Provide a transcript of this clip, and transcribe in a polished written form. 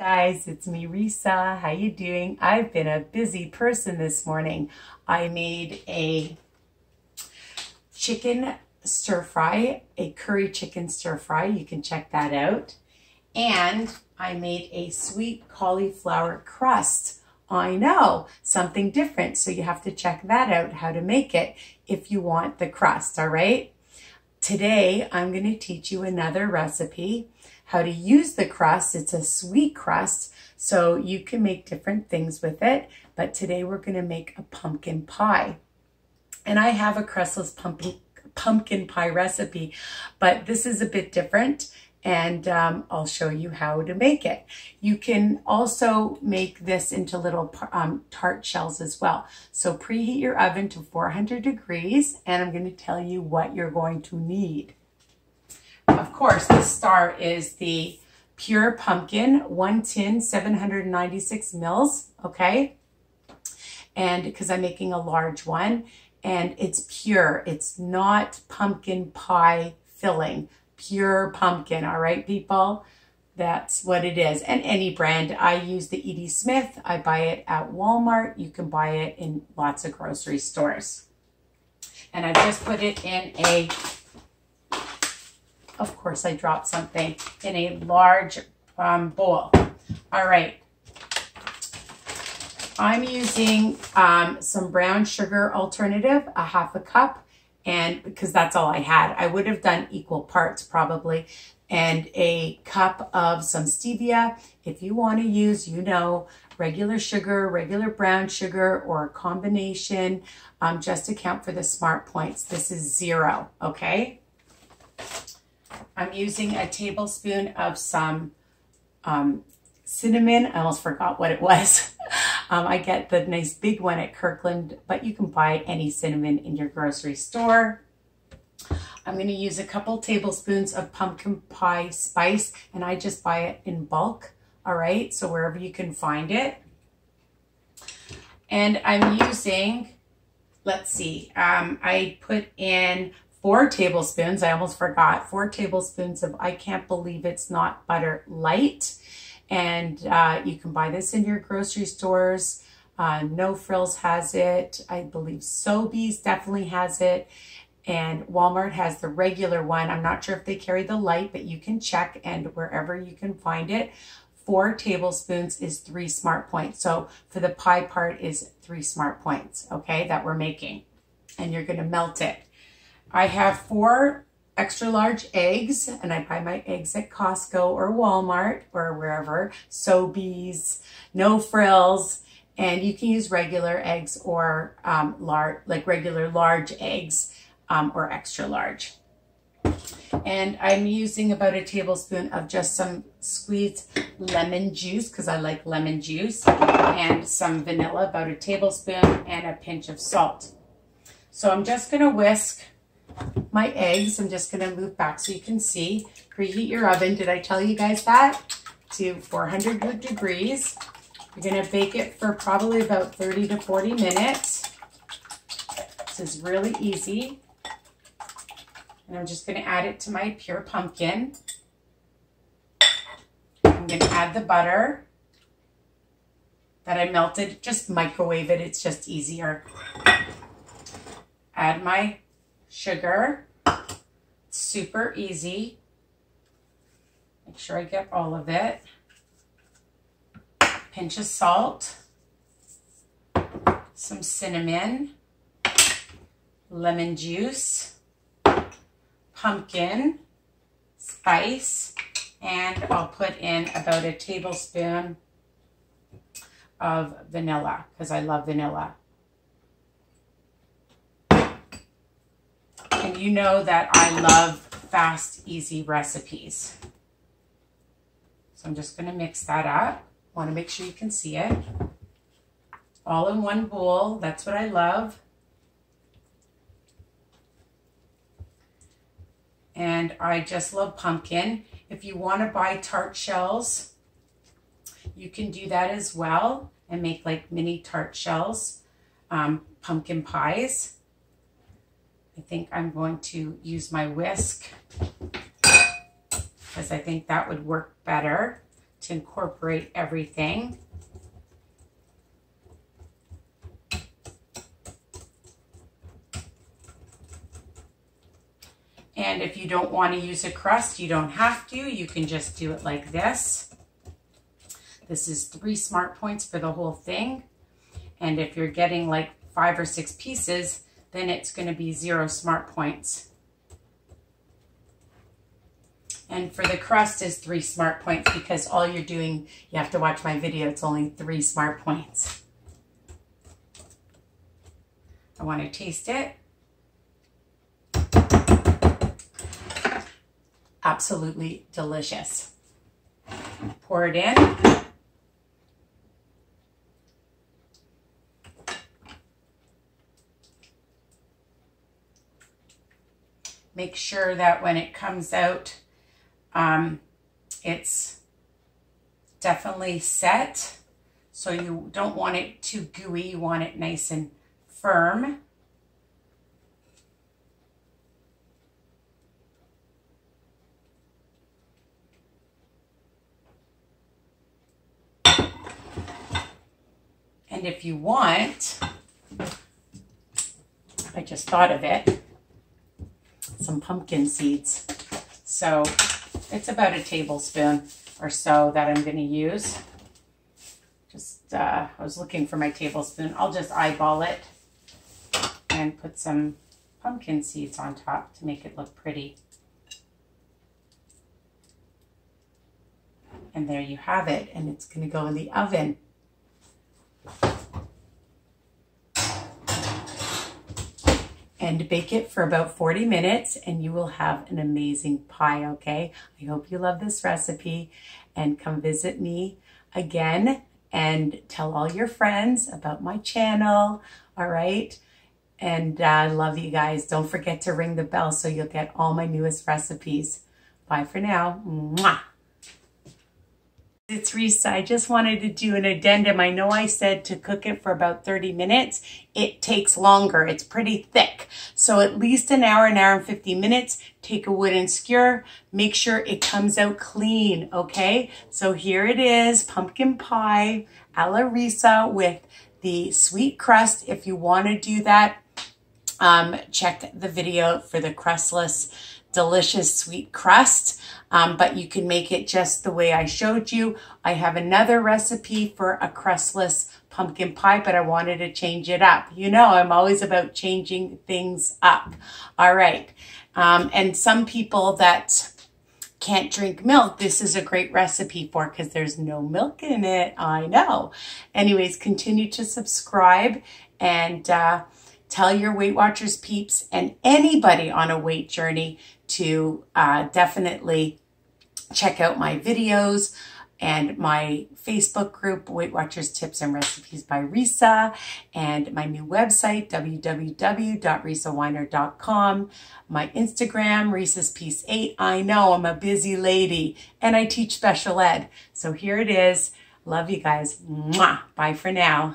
guys, it's me, Risa. How you doing? I've been a busy person this morning. I made a chicken stir fry, a curry chicken stir fry. You can check that out. And I made a sweet cauliflower crust. I know, something different. So you have to check that out, how to make it if you want the crust, all right? Today, I'm going to teach you another recipe, how to use the crust. It's a sweet crust, so you can make different things with it. But today we're going to make a pumpkin pie. And I have a crustless pumpkin pie recipe, but this is a bit different. And I'll show you how to make it. You can also make this into little tart shells as well. So preheat your oven to 400 degrees, and I'm going to tell you what you're going to need. Of course, the star is the pure pumpkin, 1 tin, 796 mils, okay? And because I'm making a large one, and it's pure. It's not pumpkin pie filling. Pure pumpkin, all right, people? That's what it is. And any brand. I use the E.D. Smith. I buy it at Walmart. You can buy it in lots of grocery stores. And I just put it in a, of course I dropped something, in a large bowl. All right. I'm using some brown sugar alternative, a half a cup. And because that's all I had, I would have done equal parts probably, and a cup of some stevia. If you want to use, regular sugar, regular brown sugar, or a combination, just to count for the smart points. This is 0, okay? I'm using a tablespoon of some cinnamon. I almost forgot what it was. I get the nice big one at Kirkland, but you can buy any cinnamon in your grocery store. I'm going to use a couple tablespoons of pumpkin pie spice, and I just buy it in bulk, all right? So wherever you can find it. And I'm using, let's see, I put in 4 tablespoons, I almost forgot, 4 tablespoons of I Can't Believe It's Not Butter Light. And you can buy this in your grocery stores. No Frills has it. I believe Sobeys definitely has it. And Walmart has the regular one. I'm not sure if they carry the light, but you can check, and wherever you can find it. 4 tablespoons is 3 smart points. So for the pie part is 3 smart points, okay, that we're making. And you're going to melt it. I have 4 extra large eggs, and I buy my eggs at Costco or Walmart or wherever, Sobeys, No Frills, and you can use regular eggs or regular large eggs or extra large. And I'm using about a tablespoon of just some squeezed lemon juice, because I like lemon juice, and some vanilla, about a tablespoon, and a pinch of salt. So I'm just going to whisk my eggs. I'm just going to move back so you can see. Preheat your oven. Did I tell you guys that? To 400 degrees. You're going to bake it for probably about 30 to 40 minutes. This is really easy. And I'm just going to add it to my pure pumpkin. I'm going to add the butter that I melted. Just microwave it. It's just easier. Add my sugar. Super easy. Make sure I get all of it. Pinch of salt. Some cinnamon. Lemon juice. Pumpkin spice. And I'll put in about a tablespoon of vanilla, because I love vanilla. And you know that I love fast, easy recipes. So I'm just going to mix that up. Want to make sure you can see it. All in one bowl. That's what I love. And I just love pumpkin. If you want to buy tart shells, you can do that as well and make like mini tart shells, pumpkin pies. I think I'm going to use my whisk because I think that would work better to incorporate everything. And if you don't want to use a crust, you don't have to. You can just do it like this. This is 3 smart points for the whole thing. And if you're getting like 5 or 6 pieces, then it's going to be 0 smart points. And for the crust is 3 smart points because all you're doing, you have to watch my video, it's only 3 smart points. I want to taste it. Absolutely delicious. Pour it in. Make sure that when it comes out, it's definitely set. So you don't want it too gooey, you want it nice and firm. And if you want, I just thought of it, some pumpkin seeds. So it's about a tablespoon or so that I'm going to use. Just, I was looking for my tablespoon. I'll just eyeball it and put some pumpkin seeds on top to make it look pretty. And there you have it. And it's going to go in the oven. And bake it for about 40 minutes and you will have an amazing pie, okay? I hope you love this recipe and come visit me again and tell all your friends about my channel, all right? And I love you guys. Don't forget to ring the bell so you'll get all my newest recipes. Bye for now. Mwah. It's Risa. I just wanted to do an addendum. I know I said to cook it for about 30 minutes. It takes longer. It's pretty thick. So at least an hour and 50 minutes. Take a wooden skewer. Make sure it comes out clean, okay? So here it is, pumpkin pie a la Risa with the sweet crust. If you want to do that, check the video for the crustless delicious sweet crust, but you can make it just the way I showed you. I have another recipe for a crustless pumpkin pie, but I wanted to change it up. You know, I'm always about changing things up. All right. And some people that can't drink milk, this is a great recipe for because there's no milk in it. I know. Anyways, continue to subscribe and tell your Weight Watchers peeps and anybody on a weight journey to definitely check out my videos and my Facebook group, Weight Watchers Tips and Recipes by Risa, and my new website, www.risaweiner.com, my Instagram, Risa's Piece 8. I know I'm a busy lady and I teach special ed. So here it is. Love you guys. Mwah. Bye for now.